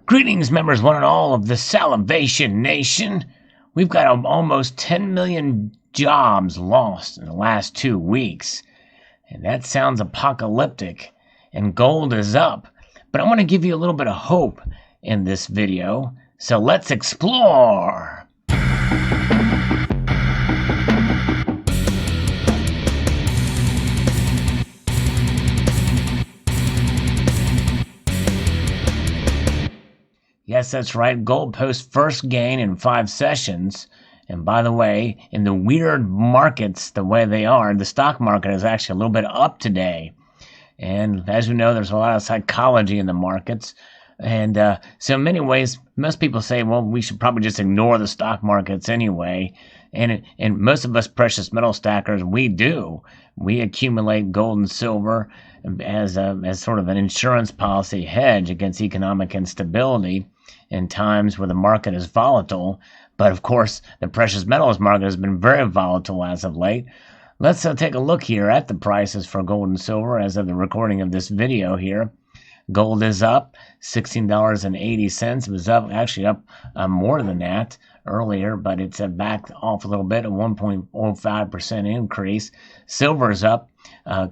Greetings, members one and all of the Salivation Nation. We've got almost 10 million jobs lost in the last 2 weeks. And that sounds apocalyptic. And gold is up. But I want to give you a little bit of hope in this video. So let's explore. Yes, that's right. Gold posts first gain in 5 sessions. And by the way, in the weird markets, the way they are, the stock market is actually a little bit up today. And as we know, there's a lot of psychology in the markets. And so in many ways, most people say, well, we should probably just ignore the stock markets anyway. And most of us precious metal stackers, we do. We accumulate gold and silver as sort of an insurance policy hedge against economic instability in times where the market is volatile. But of course, the precious metals market has been very volatile as of late. Let's take a look here at the prices for gold and silver as of the recording of this video here. Gold is up $16.80. It was actually up more than that earlier, but it's backed off a little bit, a 1.05% increase. Silver is up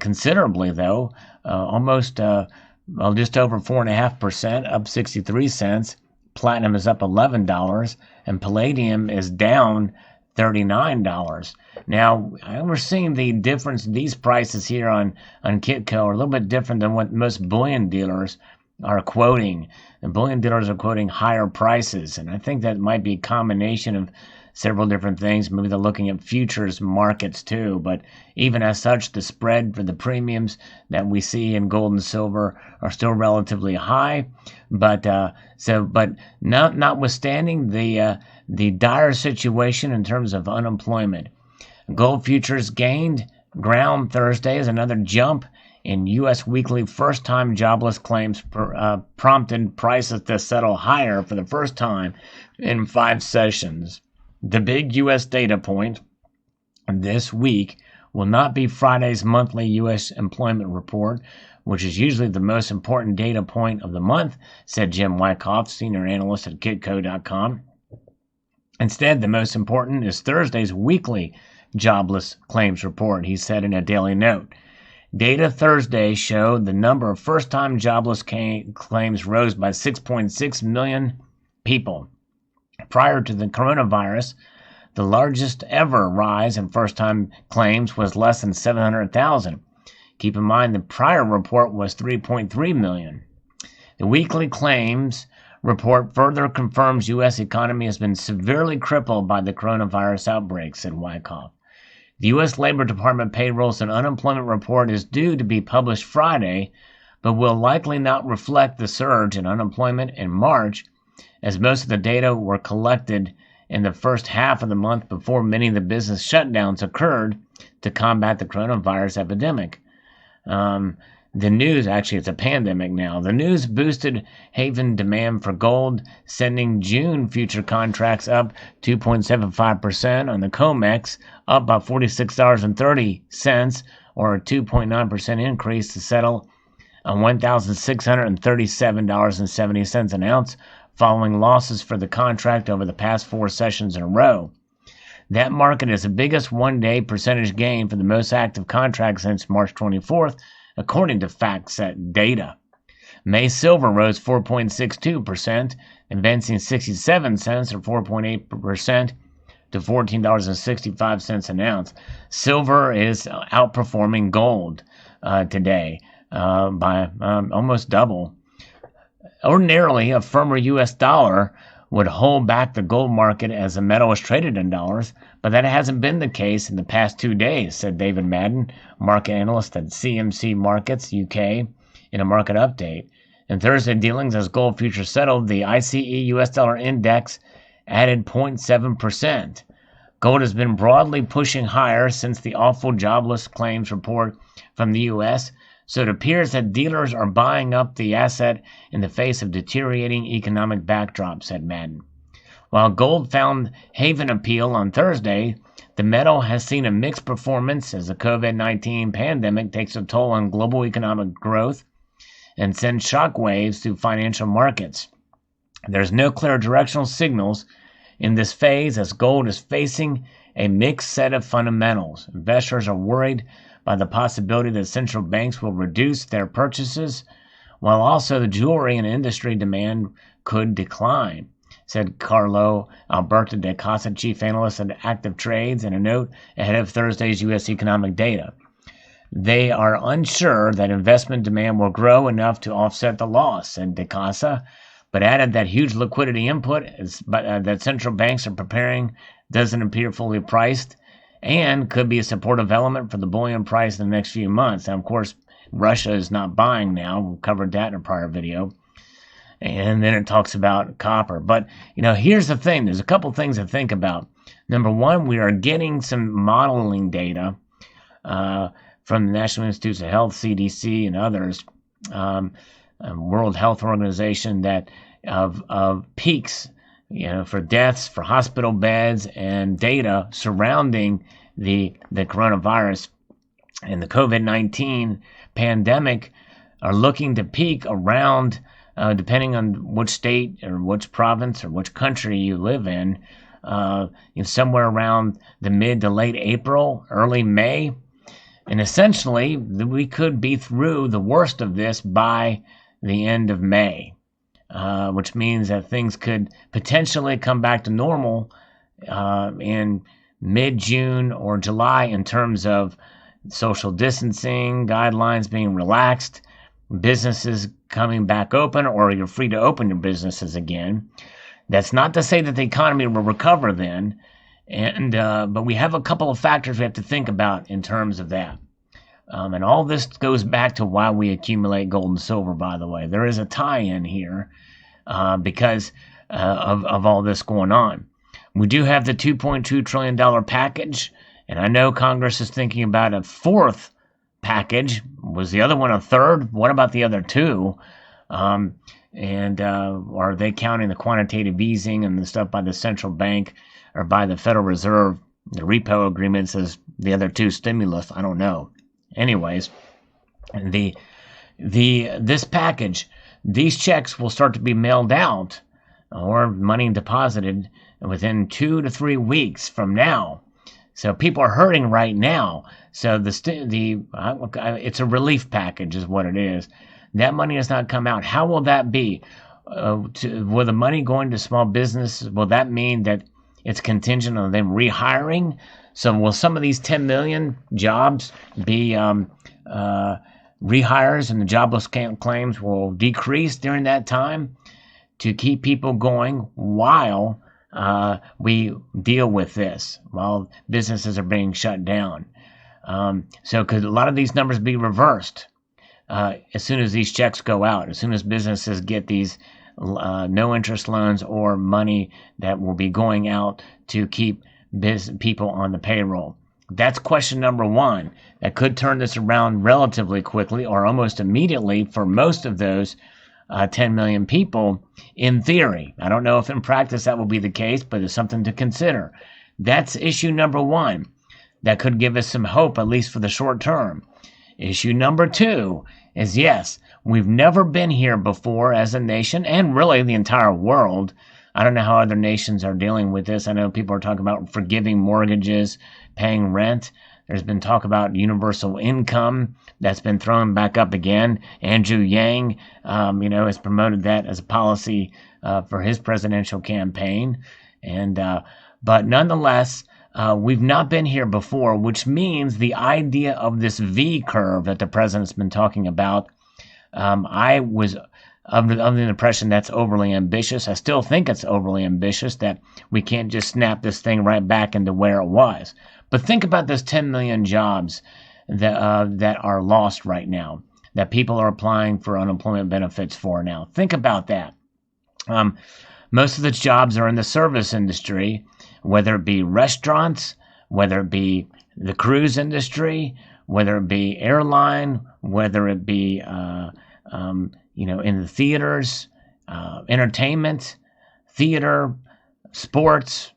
considerably, though, almost just over 4.5%, up 63 cents. Platinum is up $11, and palladium is down $39. Now, we're seeing the difference. These prices here on Kitco are a little bit different than what most bullion dealers are quoting. The bullion dealers are quoting higher prices, and I think that might be a combination of several different things. Maybe they're looking at futures markets too, but even as such, the spread for the premiums that we see in gold and silver are still relatively high. But notwithstanding the dire situation in terms of unemployment, gold futures gained ground Thursday as another jump in U.S. weekly first-time jobless claims prompted prices to settle higher for the first time in 5 sessions. The big U.S. data point this week will not be Friday's monthly U.S. employment report, which is usually the most important data point of the month, said Jim Wyckoff, senior analyst at Kitco.com. Instead, the most important is Thursday's weekly jobless claims report, he said in a daily note. Data Thursday showed the number of first-time jobless claims rose by 6.6 million people. Prior to the coronavirus, the largest ever rise in first-time claims was less than 700,000. Keep in mind the prior report was 3.3 million. The weekly claims report further confirms U.S. economy has been severely crippled by the coronavirus outbreak, said Wyckoff. The U.S. Labor Department payrolls and unemployment report is due to be published Friday, but will likely not reflect the surge in unemployment in March, as most of the data were collected in the first half of the month before many of the business shutdowns occurred to combat the coronavirus epidemic. The news, actually it's a pandemic now, the news boosted haven demand for gold, sending June future contracts up 2.75% on the COMEX, up by $46.30, or a 2.9% increase to settle on $1,637.70 an ounce, following losses for the contract over the past 4 sessions in a row. That market is the biggest one-day percentage gain for the most active contract since March 24th, according to FactSet data. May silver rose 4.62%, advancing 67 cents or 4.8% to $14.65 an ounce. Silver is outperforming gold today by almost double. Ordinarily, a firmer U.S. dollar would hold back the gold market as the metal is traded in dollars, but that hasn't been the case in the past 2 days, said David Madden, market analyst at CMC Markets UK, in a market update. In Thursday dealings, as gold futures settled, the ICE U.S. dollar index added 0.7%. Gold has been broadly pushing higher since the awful jobless claims report from the U.S., so it appears that dealers are buying up the asset in the face of deteriorating economic backdrop, said Madden. While gold found haven appeal on Thursday, the metal has seen a mixed performance as the COVID-19 pandemic takes a toll on global economic growth and sends shockwaves through financial markets. There's no clear directional signals in this phase as gold is facing a mixed set of fundamentals. Investors are worried by the possibility that central banks will reduce their purchases, while also the jewelry and industry demand could decline, said Carlo Alberto de Casa, chief analyst at Active Trades, in a note ahead of Thursday's U.S. economic data. They are unsure that investment demand will grow enough to offset the loss, said de Casa, but added that huge liquidity input that central banks are preparing doesn't appear fully priced and could be a supportive element for the bullion price in the next few months. Now, of course, Russia is not buying now. We covered that in a prior video. And then it talks about copper. But, here's the thing. There's a couple things to think about. Number one, we are getting some modeling data from the National Institutes of Health, CDC, and others, World Health Organization, that of peaks, for deaths, for hospital beds, and data surrounding the coronavirus and the COVID-19 pandemic are looking to peak around, depending on which state or which province or which country you live in, somewhere around the mid to late April, early May. And essentially, we could be through the worst of this by the end of May, which means that things could potentially come back to normal in mid-June or July in terms of social distancing, guidelines being relaxed, businesses coming back open, or you're free to open your businesses again. That's not to say that the economy will recover then, but we have a couple of factors we have to think about in terms of that. And all this goes back to why we accumulate gold and silver, by the way. There is a tie-in here because of all this going on. We do have the $2.2 trillion package, and I know Congress is thinking about a fourth package. Was the other one a third? What about the other two? And are they counting the quantitative easing and the stuff by the central bank or by the Federal Reserve, the repo agreements as the other two stimulus? I don't know. Anyways, this package, these checks will start to be mailed out or money deposited within 2 to 3 weeks from now. So people are hurting right now. So it's a relief package is what it is. That money has not come out. How will that be? Will the money going to small business, will that mean that it's contingent on them rehiring? So will some of these 10 million jobs be rehires, and the jobless claims will decrease during that time to keep people going while we deal with this, while businesses are being shut down? So could a lot of these numbers be reversed as soon as these checks go out, as soon as businesses get these no interest loans or money that will be going out to keep people on the payroll? That's question number one. That could turn this around relatively quickly or almost immediately for most of those 10 million people in theory. I don't know if in practice that will be the case, but it's something to consider. That's issue number one. That could give us some hope, at least for the short term. Issue number two is, yes, we've never been here before as a nation, and really the entire world. I don't know how other nations are dealing with this. I know people are talking about forgiving mortgages, paying rent. There's been talk about universal income that's been thrown back up again. Andrew Yang, has promoted that as a policy for his presidential campaign. But nonetheless, we've not been here before, which means the idea of this V curve that the president's been talking about, I was under the impression that's overly ambitious. I still think it's overly ambitious that we can't just snap this thing right back into where it was. But think about those 10 million jobs that are lost right now, that people are applying for unemployment benefits for now. Think about that. Most of the jobs are in the service industry, whether it be restaurants, whether it be the cruise industry, whether it be airline, whether it be in the theaters, entertainment, theater, sports.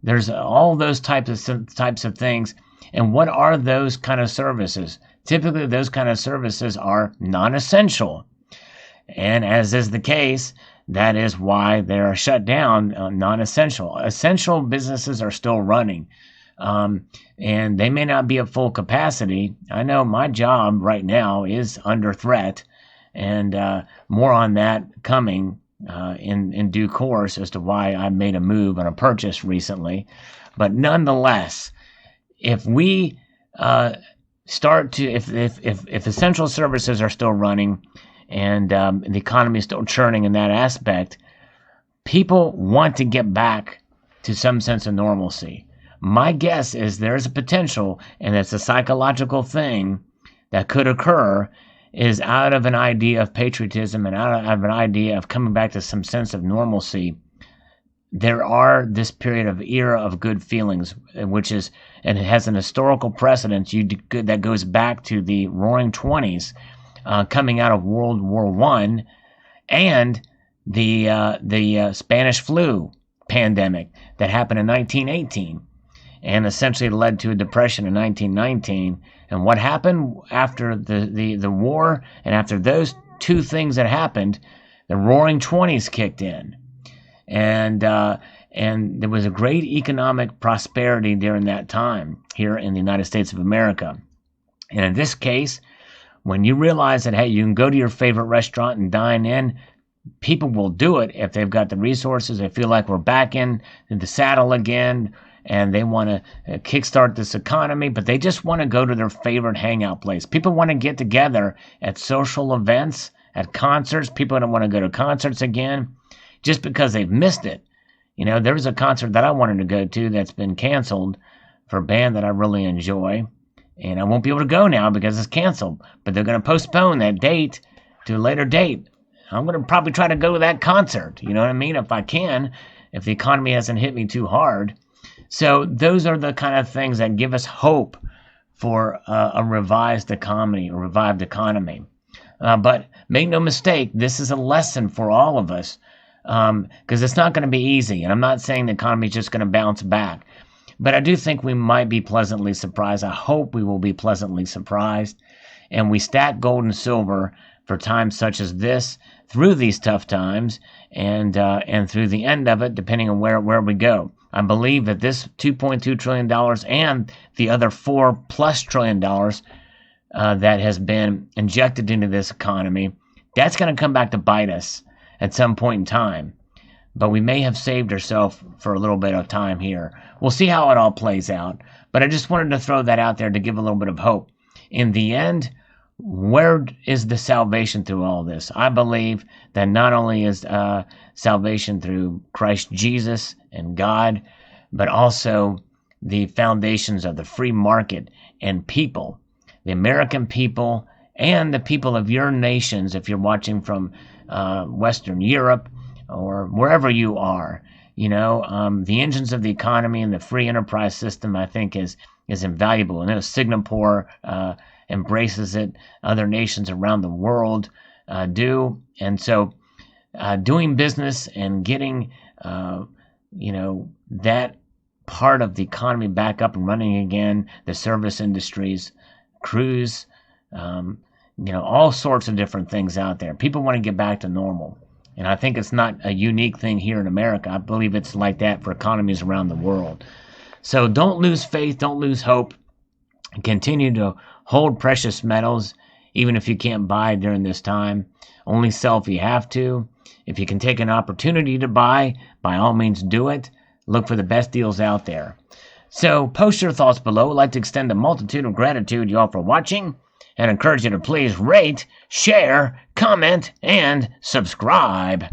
There's all those types of things. And what are those kind of services? Typically, those kind of services are non-essential. And as is the case, that is why they're shut down, non-essential. Essential businesses are still running, and they may not be at full capacity. I know my job right now is under threat, and more on that coming in due course as to why I made a move on a purchase recently. But nonetheless, if we if essential services are still running and the economy is still churning in that aspect, people want to get back to some sense of normalcy. My guess is there's a potential, and it's a psychological thing that could occur, is out of an idea of patriotism and out of an idea of coming back to some sense of normalcy. There are this period of era of good feelings, which is, and it has an historical precedence that goes back to the Roaring '20s, coming out of World War I, and the Spanish flu pandemic that happened in 1918, and essentially led to a depression in 1919. And what happened after the war, and after those two things that happened, the Roaring '20s kicked in. And there was a great economic prosperity during that time here in the United States of America. And in this case, when you realize that, hey, you can go to your favorite restaurant and dine in, people will do it if they've got the resources. They feel like we're back in the saddle again, and they want to kickstart this economy, but they just want to go to their favorite hangout place. People want to get together at social events, at concerts. People don't want to go to concerts again just because they've missed it. You know, there was a concert that I wanted to go to that's been canceled for a band that I really enjoy, and I won't be able to go now because it's canceled, but they're going to postpone that date to a later date. I'm going to probably try to go to that concert, you know what I mean, if I can, if the economy hasn't hit me too hard. So those are the kind of things that give us hope for a revived economy. But make no mistake, this is a lesson for all of us, because it's not going to be easy. And I'm not saying the economy is just going to bounce back, but I do think we might be pleasantly surprised. I hope we will be pleasantly surprised, and we stack gold and silver for times such as this, through these tough times, and through the end of it, depending on where we go. I believe that this $2.2 trillion and the other $4+ trillion that has been injected into this economy, that's going to come back to bite us at some point in time. But we may have saved ourselves for a little bit of time here. We'll see how it all plays out. But I just wanted to throw that out there to give a little bit of hope. In the end, where is the salvation through all this? I believe that not only is salvation through Christ Jesus and God, but also the foundations of the free market and people, the American people and the people of your nations, if you're watching from Western Europe or wherever you are. You know, the engines of the economy and the free enterprise system, I think, is invaluable. And Singapore embraces it. Other nations around the world do. And so doing business and getting, that part of the economy back up and running again, the service industries, cruise, all sorts of different things out there. People want to get back to normal. And I think it's not a unique thing here in America. I believe it's like that for economies around the world. So don't lose faith, don't lose hope. Continue to hold precious metals, even if you can't buy during this time. Only sell if you have to. If you can take an opportunity to buy, by all means do it. Look for the best deals out there. So post your thoughts below. I'd like to extend a multitude of gratitude to you all for watching, and encourage you to please rate, share, comment, and subscribe.